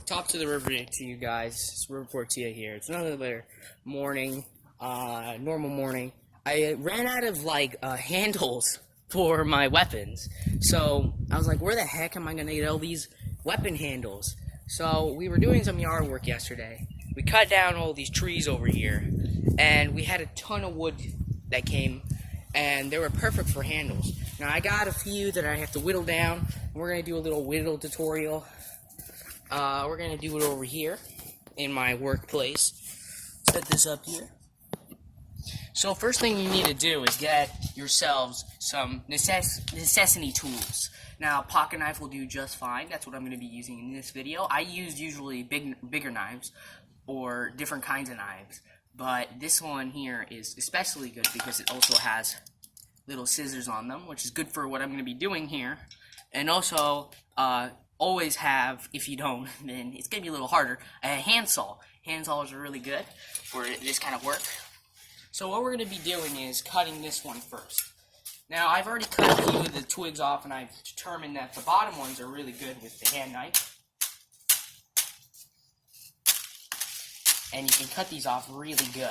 Top to the river to you guys. It's River Portia here. It's another morning, normal morning. I ran out of handles for my weapons, so I was like, where the heck am I gonna get all these weapon handles? So we were doing some yard work yesterday. We cut down all these trees over here, and we had a ton of wood that came, and they were perfect for handles. Now I got a few that I have to whittle down. We're gonna do a little whittle tutorial. We're gonna do it over here in my workplace. Set this up here. So first thing you need to do is get yourselves some necessity tools. Now, pocket knife will do just fine. That's what I'm going to be using in this video. I use usually bigger knives or different kinds of knives, but this one here is especially good because it also has little scissors on them, which is good for what I'm going to be doing here. And also, always have, if you don't, then it's going to be a little harder, a handsaw. Hand saws are really good for this kind of work. So what we're going to be doing is cutting this one first. Now, I've already cut a few of the twigs off, and I've determined that the bottom ones are really good with the hand knife. And you can cut these off really good.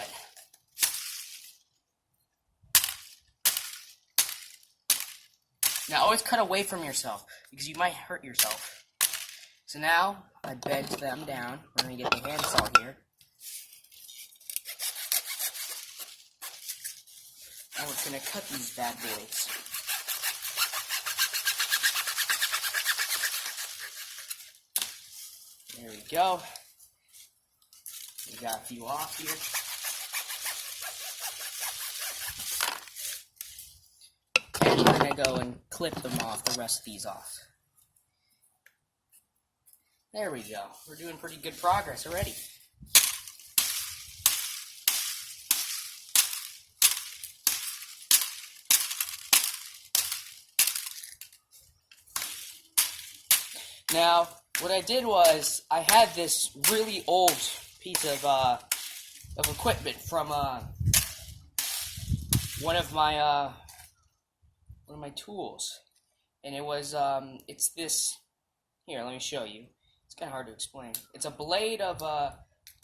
Now, always cut away from yourself, because you might hurt yourself. So now, I bend them down. We're going to get the handsaw here. And we're going to cut these bad boys. There we go. We got a few off here. And we're going to go and clip them off, the rest of these off. There we go. We're doing pretty good progress already. Now, what I did was, I had this really old piece of equipment from one of my tools, and it was it's this. Here, let me show you. It's kind of hard to explain. It's a blade of a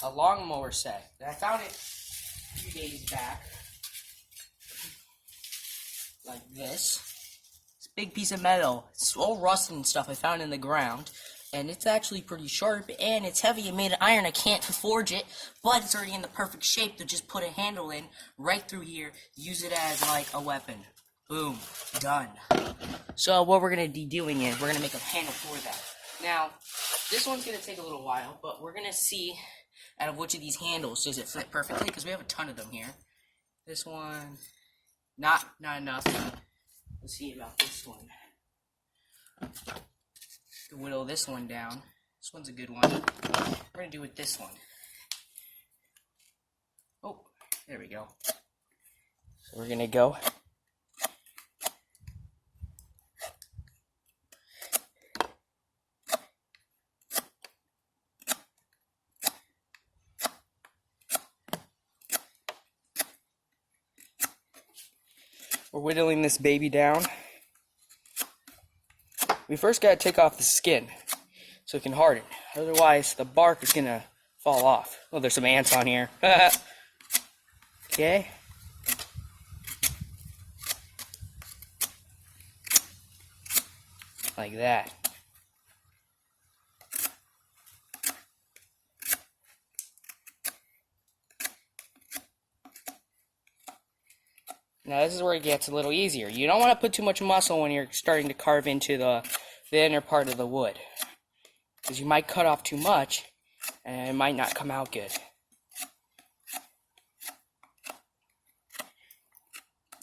lawnmower set, and I found it a few days back, like this. Big piece of metal. It's all rusted and stuff I found in the ground, and it's actually pretty sharp, and it's heavy and made of iron. I can't forge it, but it's already in the perfect shape to just put a handle in right through here, use it as like a weapon. Boom, done. So what we're gonna be doing is we're gonna make a handle for that. Now, this one's gonna take a little while, but we're gonna see out of which of these handles does it fit perfectly, because we have a ton of them here. This one, not enough. Let's see about this one. To whittle this one down. This one's a good one. We're going to do with this one. Oh, there we go. So we're going to go. We're whittling this baby down. We first got to take off the skin so it can harden. Otherwise, the bark is going to fall off. Oh, there's some ants on here. Okay. Like that. Now this is where it gets a little easier. You don't want to put too much muscle when you're starting to carve into the inner part of the wood, because you might cut off too much and it might not come out good.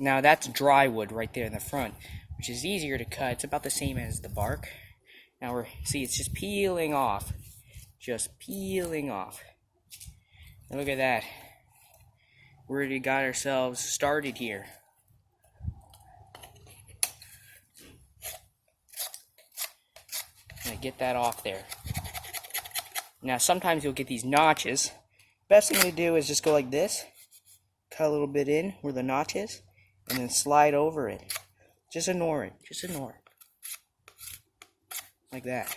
Now that's dry wood right there in the front, which is easier to cut. It's about the same as the bark. Now see, it's just peeling off. Just peeling off. And look at that. We already got ourselves started here. I'm gonna get that off there. Now sometimes you'll get these notches. Best thing to do is just go like this. Cut a little bit in where the notch is, and then slide over it. Just ignore it. Just ignore it. Like that.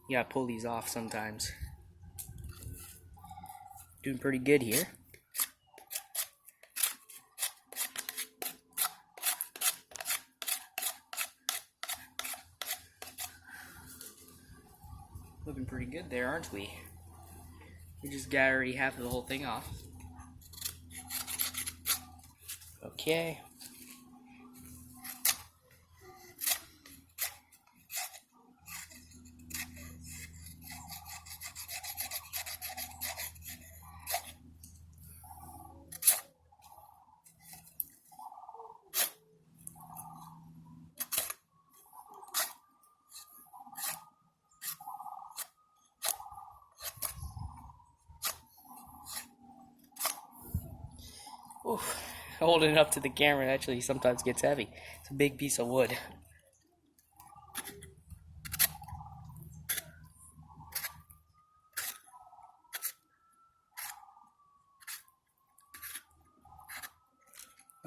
You gotta pull these off sometimes. Doing pretty good here. Looking pretty good there, aren't we? We just got already half of the whole thing off. Okay. Oof. Holding it up to the camera actually sometimes gets heavy. It's a big piece of wood.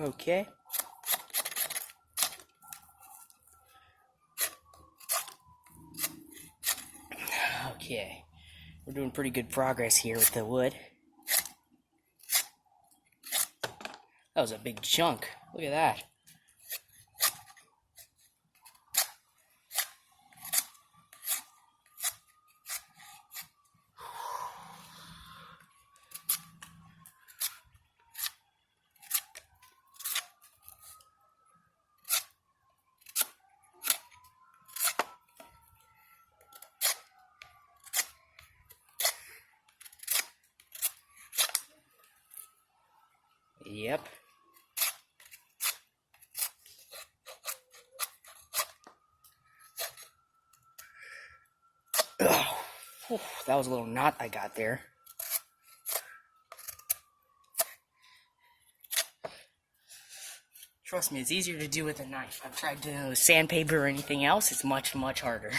Okay. Okay. We're doing pretty good progress here with the wood. That was a big chunk. Look at that. Yep. Whew, that was a little knot I got there. Trust me, it's easier to do with a knife. I've tried to sandpaper or anything else, it's much, much harder.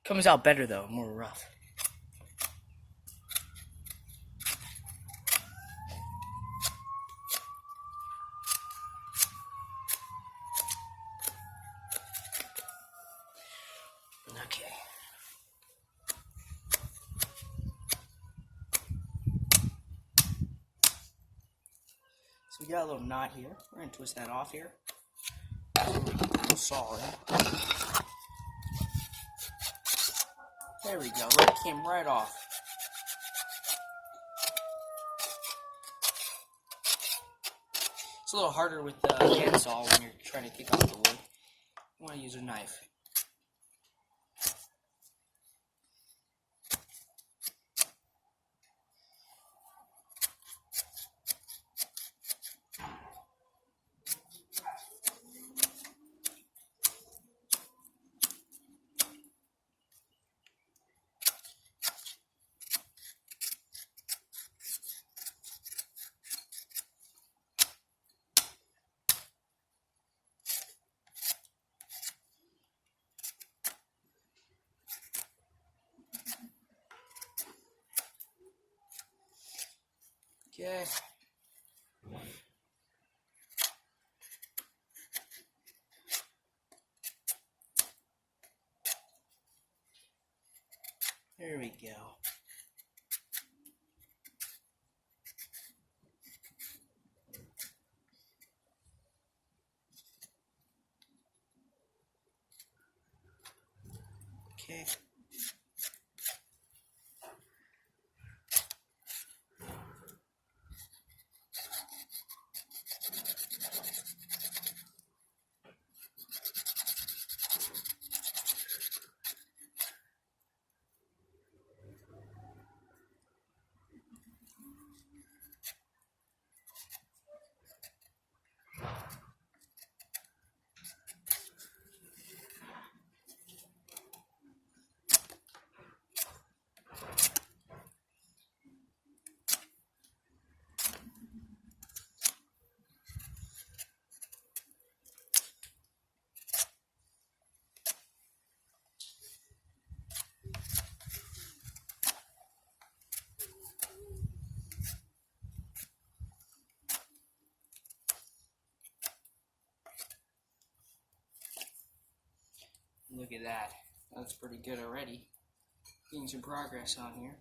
Comes out better though, more rough. Okay. So we got a little knot here. We're going to twist that off here. Solid. There we go. It came right off. It's a little harder with the handsaw when you're trying to take off the wood. You want to use a knife. Okay. There we go. Okay. Look at that. That's pretty good already. Getting some progress on here.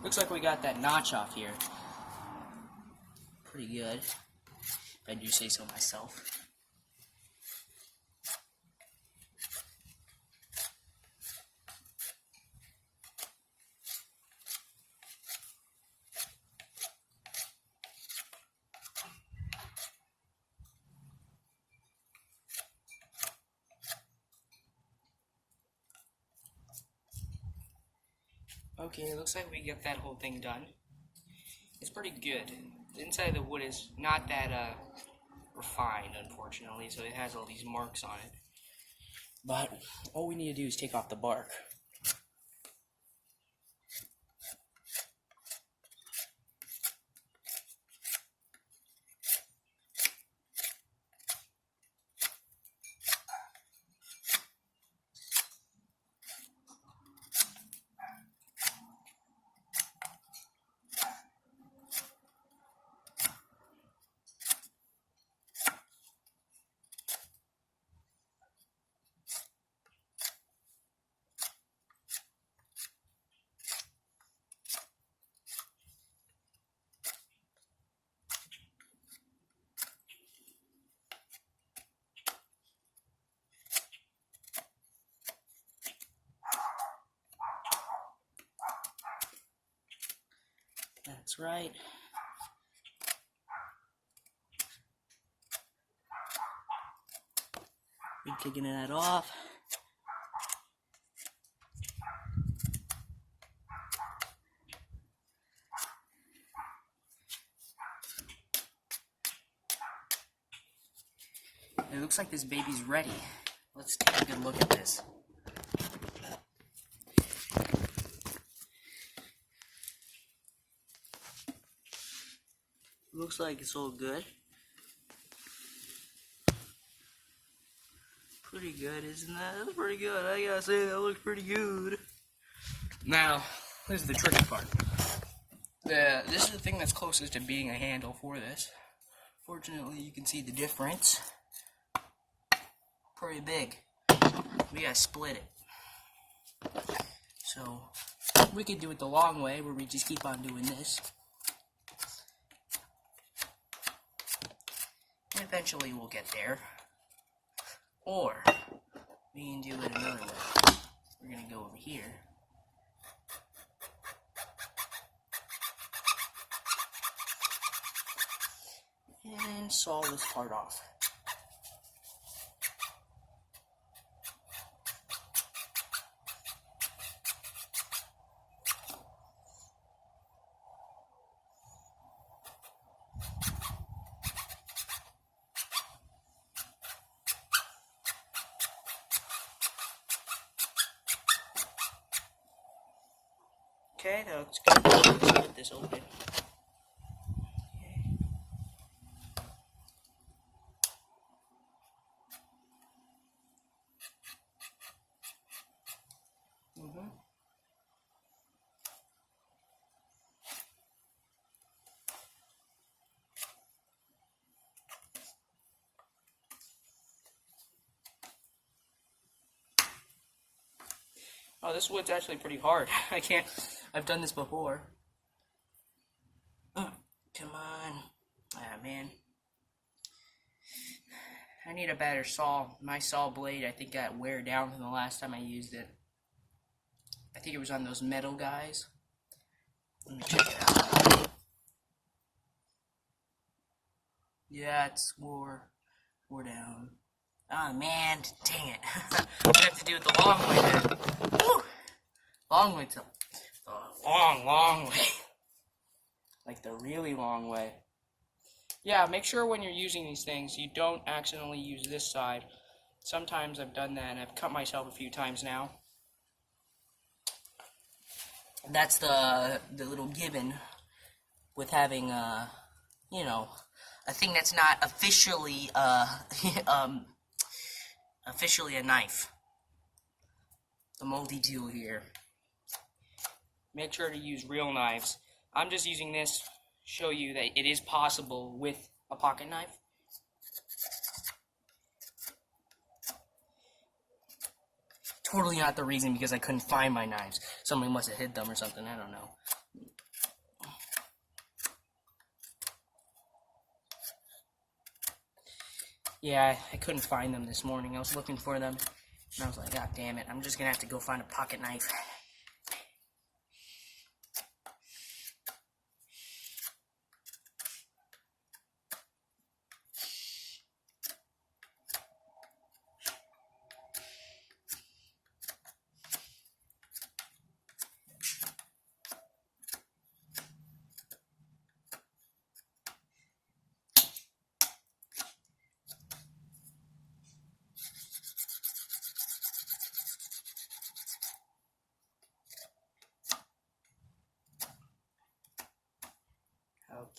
Looks like we got that notch off here. Pretty good, if I do say so myself. Okay, it looks like we get that whole thing done. It's pretty good. The inside of the wood is not that refined, unfortunately, so it has all these marks on it. But all we need to do is take off the bark. That's right. We're taking that off. It looks like this baby's ready. Let's take a good look at this. Looks like it's all good. Pretty good, isn't that? That's pretty good. I gotta say, that looks pretty good. Now, this is the tricky part. This is the thing that's closest to being a handle for this. Fortunately, you can see the difference. Pretty big. We gotta split it. So, we could do it the long way, where we just keep on doing this. And eventually we'll get there. Or, we can do it another way. We're gonna go over here. And saw this part off. Okay, that looks good. Let's get this open. Oh, this wood's actually pretty hard. I've done this before. Oh, come on. Ah, man. I need a better saw. My saw blade, I think, got wear down from the last time I used it. I think it was on those metal guys. Let me check it out. Yeah, it's wore down. Oh, man. Dang it. I have to do it the long way then. Woo! Long way to the long way. Like the really long way. Yeah, make sure when you're using these things, you don't accidentally use this side. Sometimes I've done that, and I've cut myself a few times now. That's the little given with having, you know, a thing that's not officially, officially a knife. The multi-tool here. Make sure to use real knives. I'm just using this to show you that it is possible with a pocket knife. Totally not the reason because I couldn't find my knives. Somebody must have hid them or something, I don't know. Yeah, I couldn't find them this morning. I was looking for them, and I was like, God damn it, I'm just gonna have to go find a pocket knife.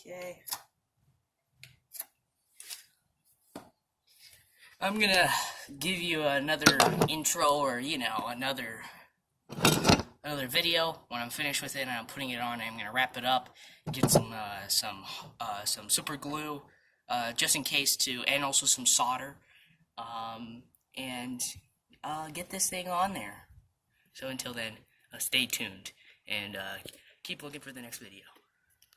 Okay. I'm gonna give you another intro, or you know, another video when I'm finished with it and I'm putting it on. I'm gonna wrap it up, get some super glue, just in case too, and also some solder, and get this thing on there. So until then, stay tuned and keep looking for the next video.